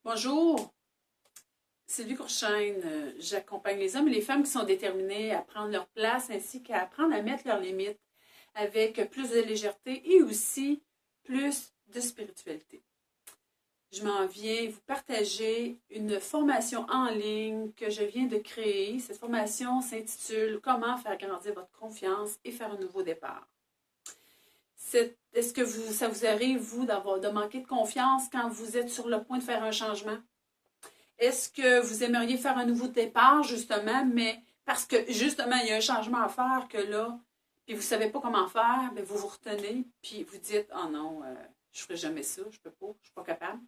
Bonjour, Sylvie Courchaine. J'accompagne les hommes et les femmes qui sont déterminés à prendre leur place ainsi qu'à apprendre à mettre leurs limites avec plus de légèreté et aussi plus de spiritualité. Je m'en viens vous partager une formation en ligne que je viens de créer. Cette formation s'intitule « Comment faire grandir votre confiance et faire un nouveau départ ». Est-ce que ça vous arrive, vous, de manquer de confiance quand vous êtes sur le point de faire un changement? Est-ce que vous aimeriez faire un nouveau départ, justement, mais parce que, justement, il y a un changement à faire que là, puis vous ne savez pas comment faire, bien, vous vous retenez, puis vous dites « Oh non, je ne ferai jamais ça, je ne peux pas, je ne suis pas capable.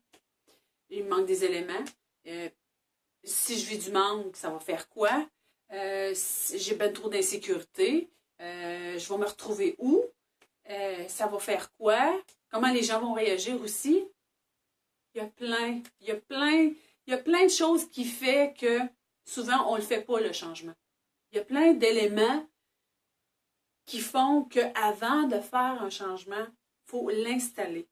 Il me manque des éléments. Si je vis du manque, ça va faire quoi? Si j'ai bien trop d'insécurité. Je vais me retrouver où? Ça va faire quoi? Comment les gens vont réagir aussi? Il y a plein de choses qui font que souvent on ne le fait pas, le changement. Il y a plein d'éléments qui font qu'avant de faire un changement, il faut l'installer.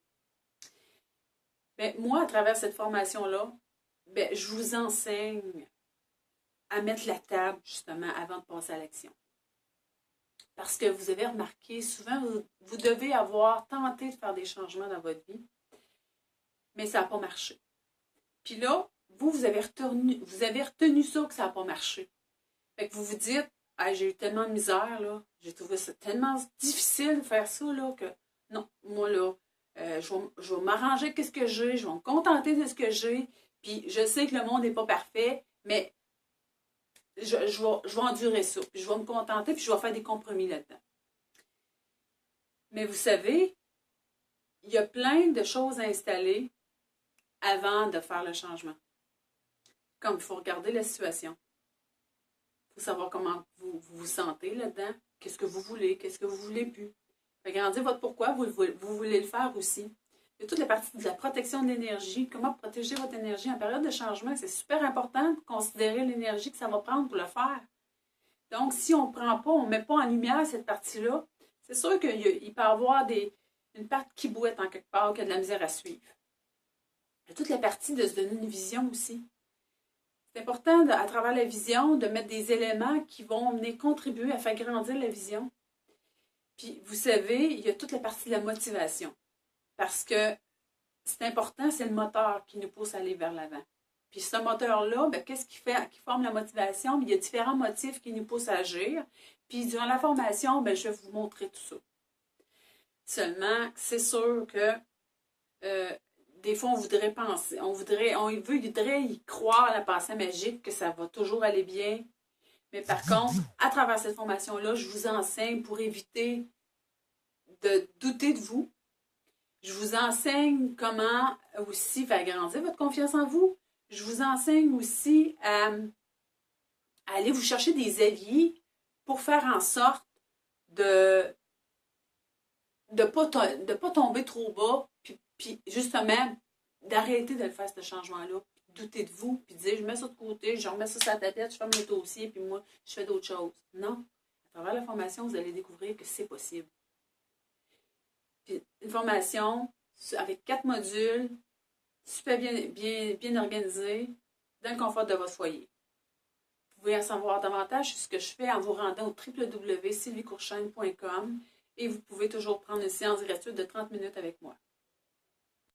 Bien, moi, à travers cette formation-là, bien, je vous enseigne à mettre la table, justement, avant de passer à l'action. Parce que vous avez remarqué, souvent, vous devez avoir tenté de faire des changements dans votre vie, mais ça n'a pas marché. Puis là, vous avez retenu ça que ça n'a pas marché. Fait que vous vous dites, ah, j'ai eu tellement de misère, là, j'ai trouvé ça tellement difficile de faire ça, là, que non, moi, là, je vais m'arranger avec ce que j'ai, je vais me contenter de ce que j'ai, puis je sais que le monde n'est pas parfait, mais je vais endurer ça, puis je vais me contenter, puis je vais faire des compromis là-dedans. Mais vous savez, il y a plein de choses à installer avant de faire le changement. Comme il faut regarder la situation. Il faut savoir comment vous vous sentez là-dedans. Qu'est-ce que vous voulez, qu'est-ce que vous ne voulez plus. Regardez votre pourquoi, vous voulez le faire aussi. Il y a toute la partie de la protection de l'énergie. Comment protéger votre énergie en période de changement. C'est super important de considérer l'énergie que ça va prendre pour le faire. Donc, si on ne prend pas, on ne met pas en lumière cette partie-là, c'est sûr qu'il peut y avoir une patte qui bouette en quelque part, qui a de la misère à suivre. Il y a toute la partie de se donner une vision aussi. C'est important, à travers la vision, de mettre des éléments qui vont venir contribuer à faire grandir la vision. Puis, vous savez, il y a toute la partie de la motivation. Parce que c'est important, c'est le moteur qui nous pousse à aller vers l'avant. Puis ce moteur-là, bien, qu'est-ce qui forme la motivation? Bien, il y a différents motifs qui nous poussent à agir. Puis durant la formation, bien, je vais vous montrer tout ça. Seulement, c'est sûr que des fois, on voudrait penser, on voudrait y croire à la pensée magique que ça va toujours aller bien. Mais par contre, à travers cette formation-là, je vous enseigne pour éviter de douter de vous. Je vous enseigne comment aussi faire grandir votre confiance en vous. Je vous enseigne aussi à aller vous chercher des alliés pour faire en sorte de ne pas tomber trop bas, puis justement, d'arrêter de le faire, ce changement-là, puis douter de vous, puis de dire, je mets ça de côté, je remets ça sur la tablette, je ferme le dossier, puis moi, je fais d'autres choses. Non. À travers la formation, vous allez découvrir que c'est possible. Puis une formation avec 4 modules, super bien organisée, dans le confort de votre foyer. Vous pouvez en savoir davantage sur ce que je fais en vous rendant au www.sylviecourchaine.com et vous pouvez toujours prendre une séance gratuite de 30 minutes avec moi.